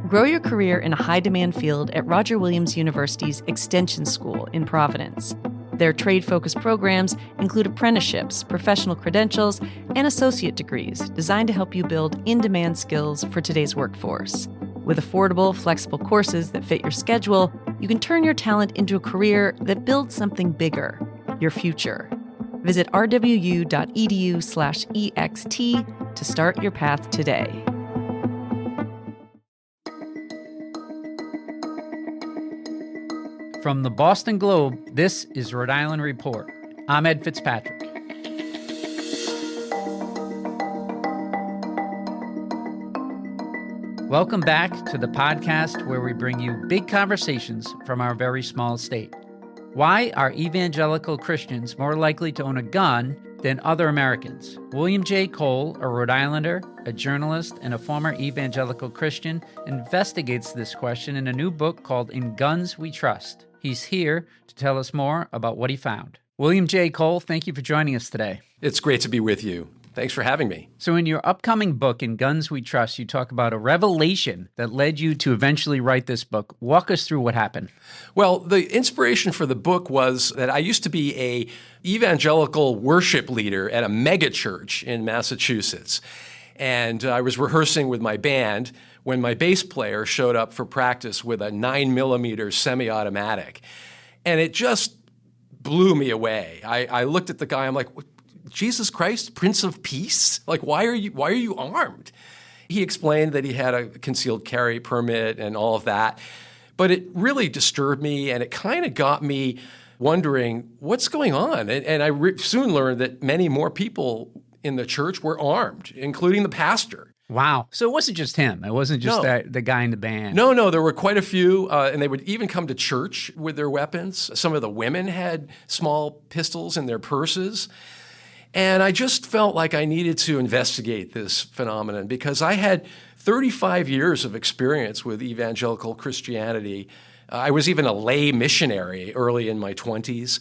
Grow your career in a high-demand field at Roger Williams University's Extension School in Providence. Their trade-focused programs include apprenticeships, professional credentials, and associate degrees designed to help you build in-demand skills for today's workforce. With affordable, flexible courses that fit your schedule, you can turn your talent into a career that builds something bigger, your future. Visit rwu.edu/ext to start your path today. From the Boston Globe, this is Rhode Island Report. I'm Ed Fitzpatrick. Welcome back to the podcast where we bring you big conversations from our very small state. Why are evangelical Christians more likely to own a gun than other Americans? William J. Kole, a Rhode Islander, a journalist, and a former evangelical Christian, investigates this question in a new book called In Guns We Trust. He's here to tell us more about what he found. William J. Kole, thank you for joining us today. It's great to be with you. Thanks for having me. So in your upcoming book, In Guns We Trust, you talk about a revelation that led you to eventually write this book. Walk us through what happened. Well, the inspiration for the book was that I used to be a evangelical worship leader at a mega church in Massachusetts. And I was rehearsing with my band when my bass player showed up for practice with a 9mm semi-automatic. And it just blew me away. I looked at the guy, I'm like, Jesus Christ, Prince of Peace? Like, why are you armed? He explained that he had a concealed carry permit and all of that. But it really disturbed me, and it kind of got me wondering, what's going on? And I soon learned that many more people in the church were armed, including the pastor. Wow. So it wasn't just him. It wasn't just the guy in the band. No, there were quite a few, and they would even come to church with their weapons. Some of the women had small pistols in their purses. And I just felt like I needed to investigate this phenomenon because I had 35 years of experience with evangelical Christianity. I was even a lay missionary early in my 20s.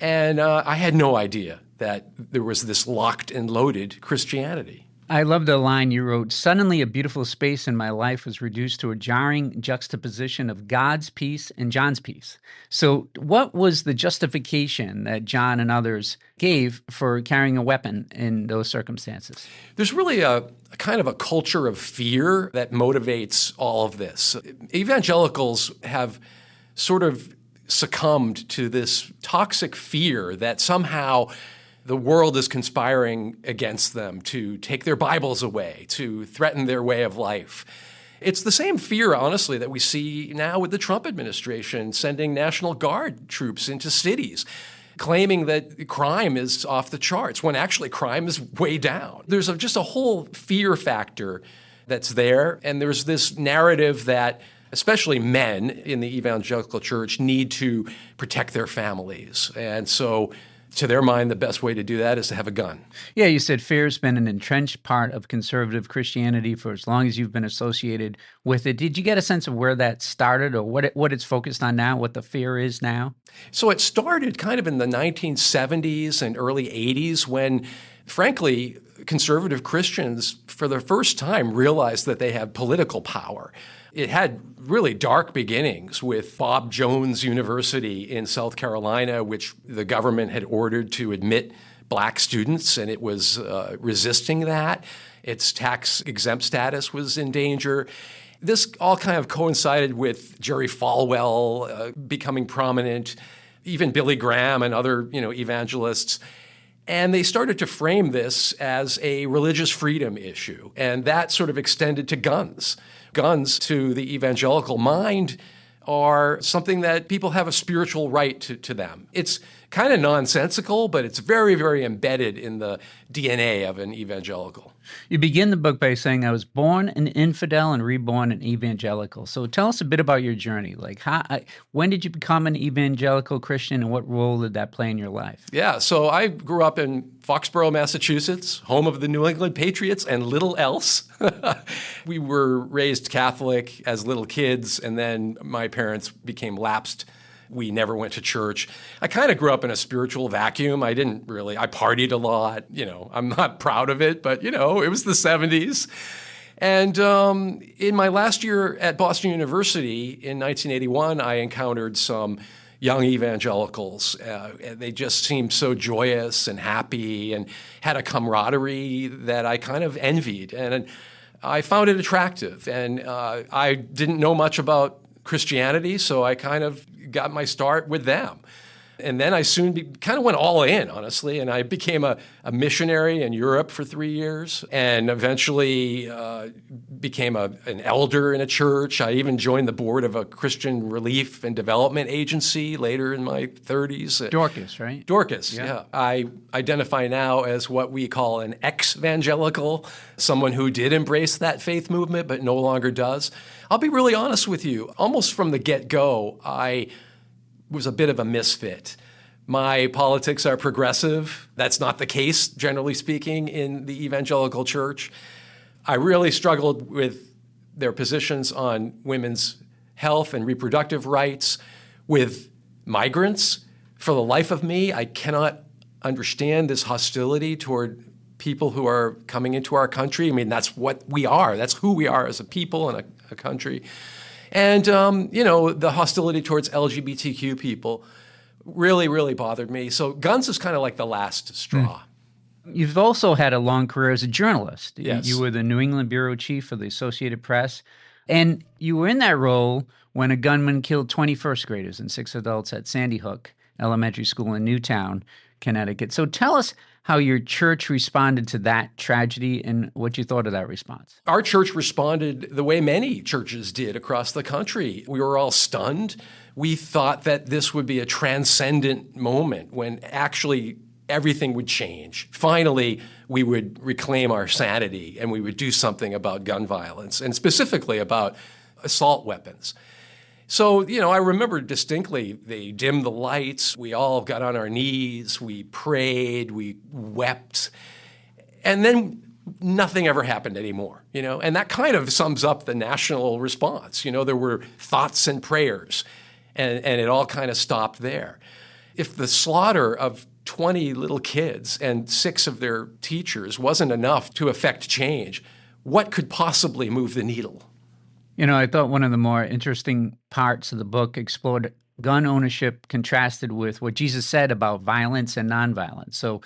And I had no idea that there was this locked and loaded Christianity. I love the line you wrote, "Suddenly a beautiful space in my life was reduced to a jarring juxtaposition of God's peace and John's peace." So what was the justification that John and others gave for carrying a weapon in those circumstances? There's really a kind of a culture of fear that motivates all of this. Evangelicals have sort of succumbed to this toxic fear that somehow the world is conspiring against them to take their Bibles away, to threaten their way of life. It's the same fear, honestly, that we see now with the Trump administration sending National Guard troops into cities, claiming that crime is off the charts, when actually crime is way down. There's just a whole fear factor that's there, and there's this narrative that especially men in the evangelical church need to protect their families. And so to their mind, the best way to do that is to have a gun. Yeah, you said fear has been an entrenched part of conservative Christianity for as long as you've been associated with it. Did you get a sense of where that started or what it's focused on now, what the fear is now? So it started kind of in the 1970s and early 80s when, frankly, conservative Christians for the first time realized that they have political power. It had really dark beginnings with Bob Jones University in South Carolina, which the government had ordered to admit black students, and it was resisting that. Its tax-exempt status was in danger. This all kind of coincided with Jerry Falwell becoming prominent, even Billy Graham and other evangelists. And they started to frame this as a religious freedom issue, and that sort of extended to guns. Guns, to the evangelical mind, are something that people have a spiritual right to them. It's kind of nonsensical, but it's very, very embedded in the DNA of an evangelical. You begin the book by saying, I was born an infidel and reborn an evangelical. So tell us a bit about your journey. Like, when did you become an evangelical Christian, and what role did that play in your life? Yeah, so I grew up in Foxborough, Massachusetts, home of the New England Patriots and little else. We were raised Catholic as little kids, and then my parents became lapsed. We never went to church. I kind of grew up in a spiritual vacuum. I partied a lot. I'm not proud of it, but, it was the 70s. And in my last year at Boston University in 1981, I encountered some young evangelicals. They just seemed so joyous and happy and had a camaraderie that I kind of envied. And I found it attractive. And I didn't know much about Christianity, so I kind of got my start with them. And then I soon kind of went all in, honestly, and I became a missionary in Europe for 3 years and eventually became an elder in a church. I even joined the board of a Christian relief and development agency later in my 30s. Dorcas, right? Dorcas, yeah. I identify now as what we call an ex-evangelical, someone who did embrace that faith movement but no longer does. I'll be really honest with you. Almost from the get-go, I was a bit of a misfit. My politics are progressive. That's not the case, generally speaking, in the evangelical church. I really struggled with their positions on women's health and reproductive rights, with migrants. For the life of me, I cannot understand this hostility toward people who are coming into our country. I mean, that's what we are. That's who we are as a people and a country. And, the hostility towards LGBTQ people really, really bothered me. So guns is kind of like the last straw. You've also had a long career as a journalist. Yes. You were the New England bureau chief for the Associated Press. And you were in that role when a gunman killed 20 first graders and 6 adults at Sandy Hook Elementary School in Newtown, Connecticut. So tell us how your church responded to that tragedy and what you thought of that response. Our church responded the way many churches did across the country. We were all stunned. We thought that this would be a transcendent moment when actually everything would change. Finally, we would reclaim our sanity and we would do something about gun violence and specifically about assault weapons. So, I remember distinctly, they dimmed the lights, we all got on our knees, we prayed, we wept, and then nothing ever happened anymore, and that kind of sums up the national response. There were thoughts and prayers, and it all kind of stopped there. If the slaughter of 20 little kids and 6 of their teachers wasn't enough to affect change, what could possibly move the needle? I thought one of the more interesting parts of the book explored gun ownership contrasted with what Jesus said about violence and nonviolence. So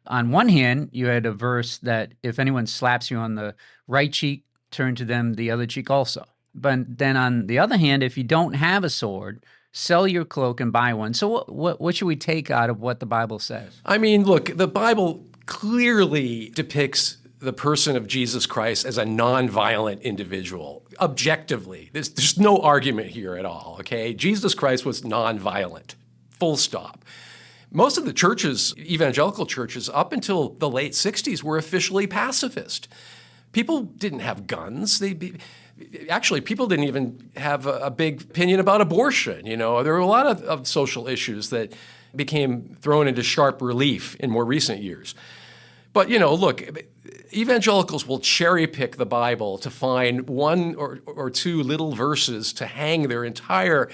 on one hand, you had a verse that if anyone slaps you on the right cheek, turn to them the other cheek also. But then on the other hand, if you don't have a sword, sell your cloak and buy one. So what should we take out of what the Bible says? I mean, look, the Bible clearly depicts the person of Jesus Christ as a nonviolent individual. Objectively, there's no argument here at all, okay? Jesus Christ was nonviolent, full stop. Most of the churches, evangelical churches, up until the late 60s were officially pacifist. People didn't have guns. Actually, people didn't even have a big opinion about abortion. There were a lot of social issues that became thrown into sharp relief in more recent years. But, look, evangelicals will cherry pick the Bible to find one or two little verses to hang their entire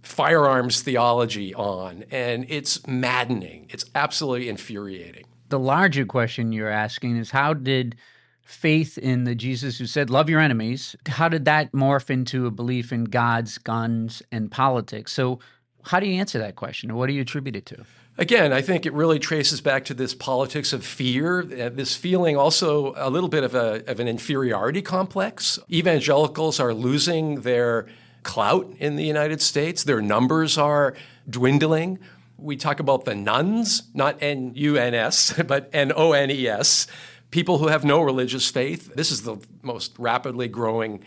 firearms theology on, and it's maddening. It's absolutely infuriating. The larger question you're asking is, how did faith in the Jesus who said, love your enemies, how did that morph into a belief in God's guns and politics? So how do you answer that question, or what do you attribute it to? Again, I think it really traces back to this politics of fear, this feeling also a little bit of an inferiority complex. Evangelicals are losing their clout in the United States. Their numbers are dwindling. We talk about the nuns, not N-U-N-S, but N-O-N-E-S, people who have no religious faith. This is the most rapidly growing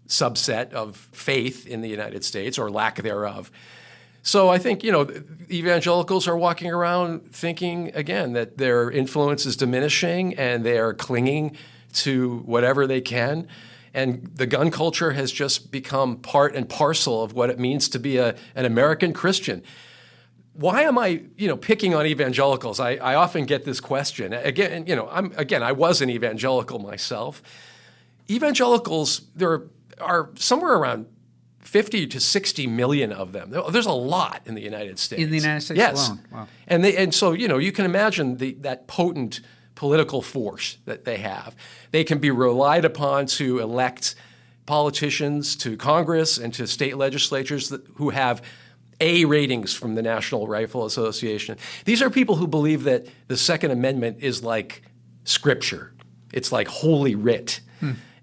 subset of faith in the United States, or lack thereof. So I think, evangelicals are walking around thinking, again, that their influence is diminishing and they are clinging to whatever they can. And the gun culture has just become part and parcel of what it means to be an American Christian. Why am I, picking on evangelicals? I often get this question. Again, I was an evangelical myself. Evangelicals, there are somewhere around 50 to 60 million of them. There's a lot in the United States. In the United States yes. alone. Wow. And so, you can imagine that potent political force that they have. They can be relied upon to elect politicians to Congress and to state legislatures who have A ratings from the National Rifle Association. These are people who believe that the Second Amendment is like Scripture. It's like Holy Writ.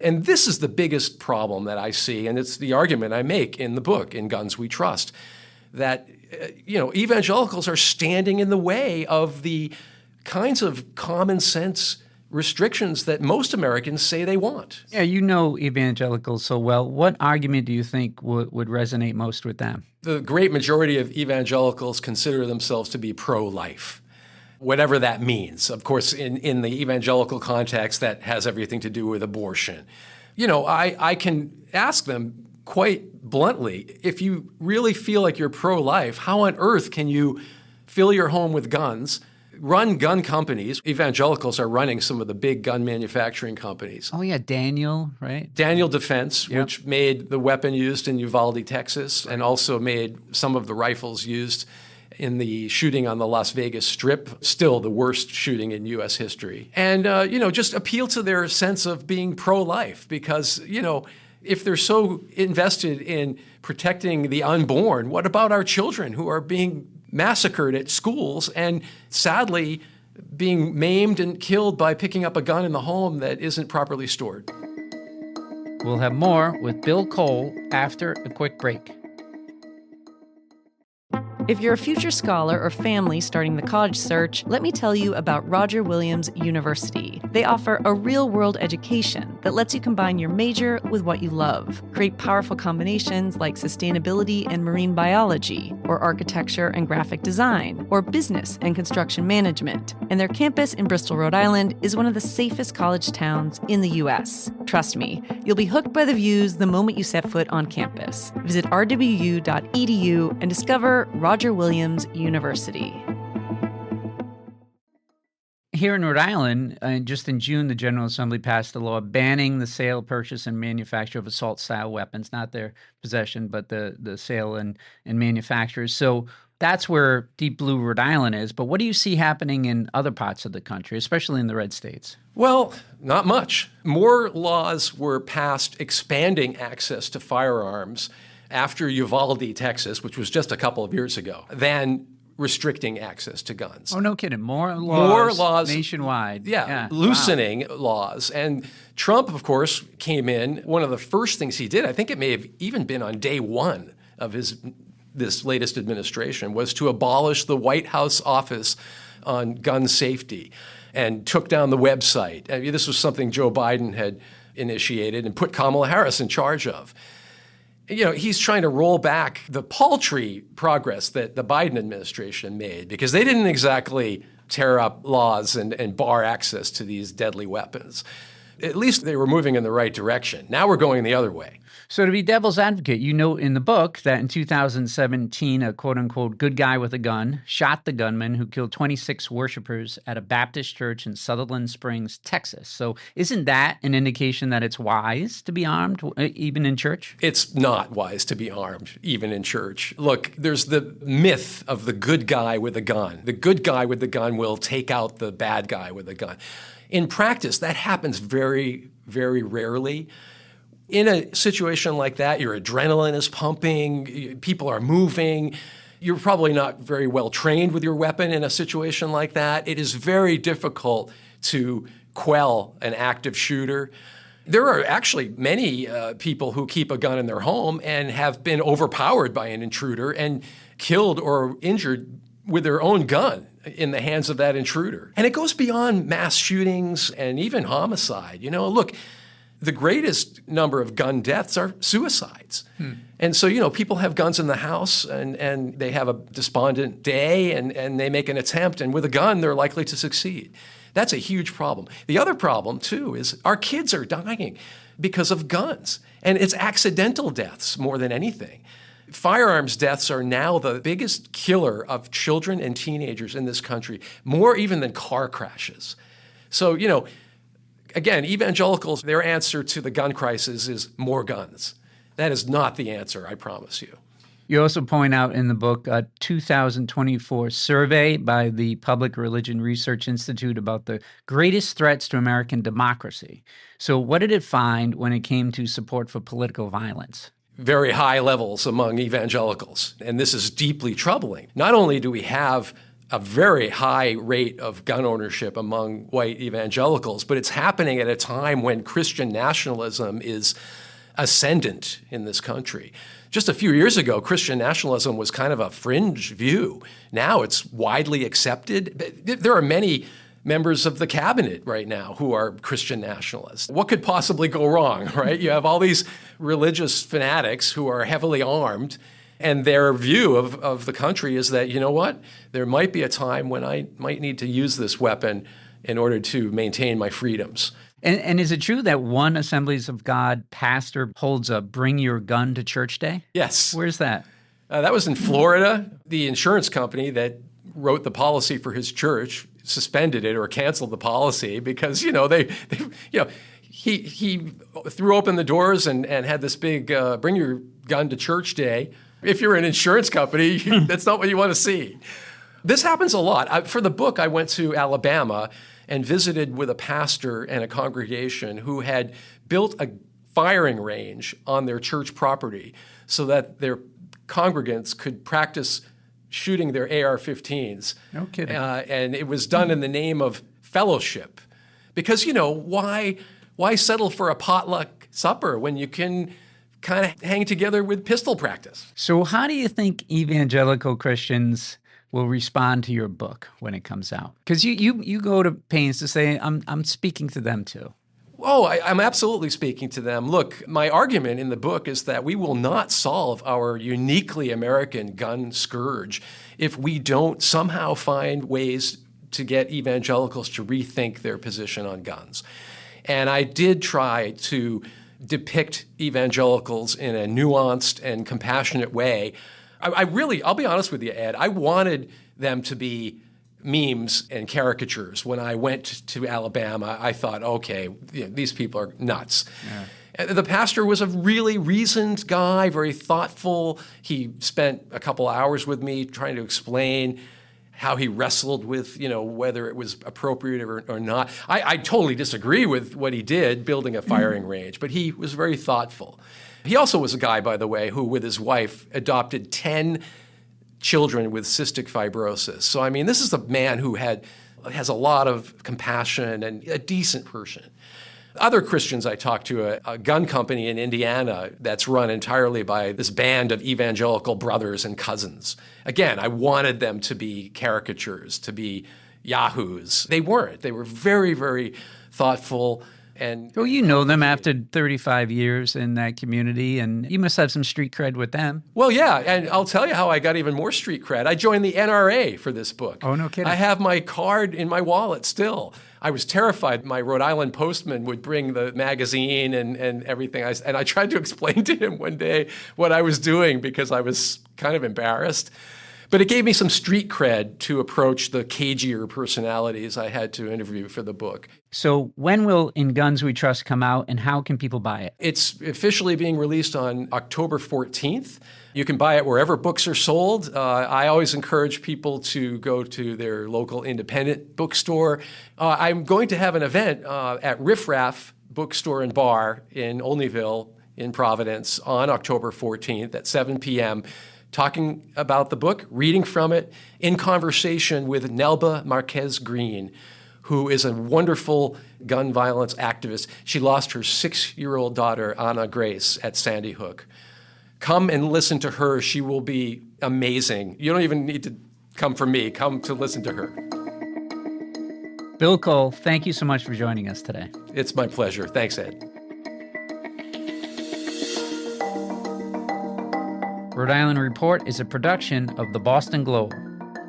And this is the biggest problem that I see, and it's the argument I make in the book, In Guns We Trust, that evangelicals are standing in the way of the kinds of common sense restrictions that most Americans say they want. Yeah, you know evangelicals so well. What argument do you think would resonate most with them? The great majority of evangelicals consider themselves to be pro-life, whatever that means. Of course, in the evangelical context, that has everything to do with abortion. I can ask them quite bluntly, if you really feel like you're pro-life, how on earth can you fill your home with guns, run gun companies? Evangelicals are running some of the big gun manufacturing companies. Oh, yeah, Daniel, right? Daniel Defense, Yep. which made the weapon used in Uvalde, Texas, and also made some of the rifles used in the shooting on the Las Vegas Strip, still the worst shooting in U.S. history. And, just appeal to their sense of being pro-life because, if they're so invested in protecting the unborn, what about our children who are being massacred at schools and sadly being maimed and killed by picking up a gun in the home that isn't properly stored? We'll have more with Bill Kole after a quick break. If you're a future scholar or family starting the college search, let me tell you about Roger Williams University. They offer a real-world education that lets you combine your major with what you love. Create powerful combinations like sustainability and marine biology, or architecture and graphic design, or business and construction management. And their campus in Bristol, Rhode Island is one of the safest college towns in the U.S. Trust me, you'll be hooked by the views the moment you set foot on campus. Visit rwu.edu and discover Roger Williams University. Here in Rhode Island, just in June, the General Assembly passed a law banning the sale, purchase, and manufacture of assault-style weapons, not their possession, but the sale and manufacture. So that's where Deep Blue Rhode Island is. But what do you see happening in other parts of the country, especially in the red states? Well, not much. More laws were passed expanding access to firearms after Uvalde, Texas, which was just a couple of years ago, than restricting access to guns. Oh, no kidding. More laws nationwide. Yeah, loosening laws. And Trump, of course, came in. One of the first things he did, I think it may have even been on day one of this latest administration, was to abolish the White House Office on Gun Safety and took down the website. I mean, this was something Joe Biden had initiated and put Kamala Harris in charge of. He's trying to roll back the paltry progress that the Biden administration made because they didn't exactly tear up laws and bar access to these deadly weapons. At least they were moving in the right direction. Now we're going the other way. So to be devil's advocate, you note in the book that in 2017, a quote-unquote good guy with a gun shot the gunman who killed 26 worshipers at a Baptist church in Sutherland Springs, Texas. So isn't that an indication that it's wise to be armed, even in church? It's not wise to be armed, even in church. Look, there's the myth of the good guy with a gun. The good guy with the gun will take out the bad guy with a gun. In practice, that happens very, very rarely. In a situation like that, your adrenaline is pumping, people are moving, you're probably not very well trained with your weapon in a situation like that. It is very difficult to quell an active shooter. There are actually many people who keep a gun in their home and have been overpowered by an intruder and killed or injured with their own gun in the hands of that intruder. And it goes beyond mass shootings and even homicide. Look, the greatest number of gun deaths are suicides. And so, people have guns in the house and they have a despondent day and they make an attempt, and with a gun, they're likely to succeed. That's a huge problem. The other problem, too, is our kids are dying because of guns. And it's accidental deaths more than anything. Firearms deaths are now the biggest killer of children and teenagers in this country, more even than car crashes. So, again, evangelicals, their answer to the gun crisis is more guns. That is not the answer, I promise you. You also point out in the book a 2024 survey by the Public Religion Research Institute about the greatest threats to American democracy. So what did it find when it came to support for political violence? Very high levels among evangelicals. And this is deeply troubling. Not only do we have a very high rate of gun ownership among white evangelicals, but it's happening at a time when Christian nationalism is ascendant in this country. Just a few years ago, Christian nationalism was kind of a fringe view. Now it's widely accepted. There are many members of the cabinet right now who are Christian nationalists. What could possibly go wrong, right? You have all these religious fanatics who are heavily armed, and their view of the country is that, you know what, there might be a time when I might need to use this weapon in order to maintain my freedoms. And is it true that one Assemblies of God pastor holds a Bring Your Gun to Church Day? Yes. Where's that? That was in Florida. The insurance company that wrote the policy for his church suspended it or canceled the policy because, he threw open the doors and had this big Bring Your Gun to Church Day. If you're an insurance company, that's not what you want to see. This happens a lot. For the book, I went to Alabama and visited with a pastor and a congregation who had built a firing range on their church property so that their congregants could practice shooting their AR-15s. No kidding. And it was done in the name of fellowship. Because, why settle for a potluck supper when you can kind of hang together with pistol practice? So how do you think evangelical Christians will respond to your book when it comes out? Because you go to pains to say, I'm speaking to them too. Oh, I'm absolutely speaking to them. Look, my argument in the book is that we will not solve our uniquely American gun scourge if we don't somehow find ways to get evangelicals to rethink their position on guns. And I did try to depict evangelicals in a nuanced and compassionate way. I'll be honest with you, Ed, I wanted them to be memes and caricatures. When I went to Alabama, I thought, okay, these people are nuts. Yeah. The pastor was a really reasoned guy, very thoughtful. He spent a couple hours with me trying to explain how he wrestled with, whether it was appropriate or not. I totally disagree with what he did, building a firing range, but he was very thoughtful. He also was a guy, by the way, who with his wife adopted 10 children with cystic fibrosis. So, this is a man who has a lot of compassion and a decent person. Other Christians I talked to, a gun company in Indiana that's run entirely by this band of evangelical brothers and cousins. Again, I wanted them to be caricatures, to be yahoos. They weren't. They were very, very thoughtful. And well, you know them after 35 years in that community, and you must have some street cred with them. Well, yeah, and I'll tell you how I got even more street cred. I joined the NRA for this book. Oh, no kidding. I have my card in my wallet still. I was terrified my Rhode Island postman would bring the magazine and everything. And I tried to explain to him one day what I was doing because I was kind of embarrassed. But it gave me some street cred to approach the cagier personalities I had to interview for the book. So when will In Guns We Trust come out, and how can people buy it? It's officially being released on October 14th. You can buy it wherever books are sold. I always encourage people to go to their local independent bookstore. I'm going to have an event at Riff Raff Bookstore and Bar in Olneyville in Providence on October 14th at 7 p.m., talking about the book, reading from it, in conversation with Nelba Marquez Green, who is a wonderful gun violence activist. She lost her 6-year-old daughter, Anna Grace, at Sandy Hook. Come and listen to her. She will be amazing. You don't even need to come for me. Come to listen to her. Bill Kole, thank you so much for joining us today. It's my pleasure. Thanks, Ed. Rhode Island Report is a production of the Boston Globe.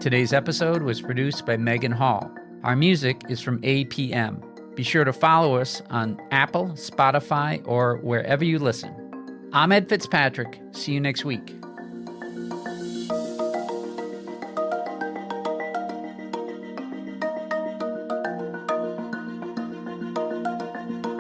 Today's episode was produced by Megan Hall. Our music is from APM. Be sure to follow us on Apple, Spotify, or wherever you listen. I'm Ed Fitzpatrick. See you next week.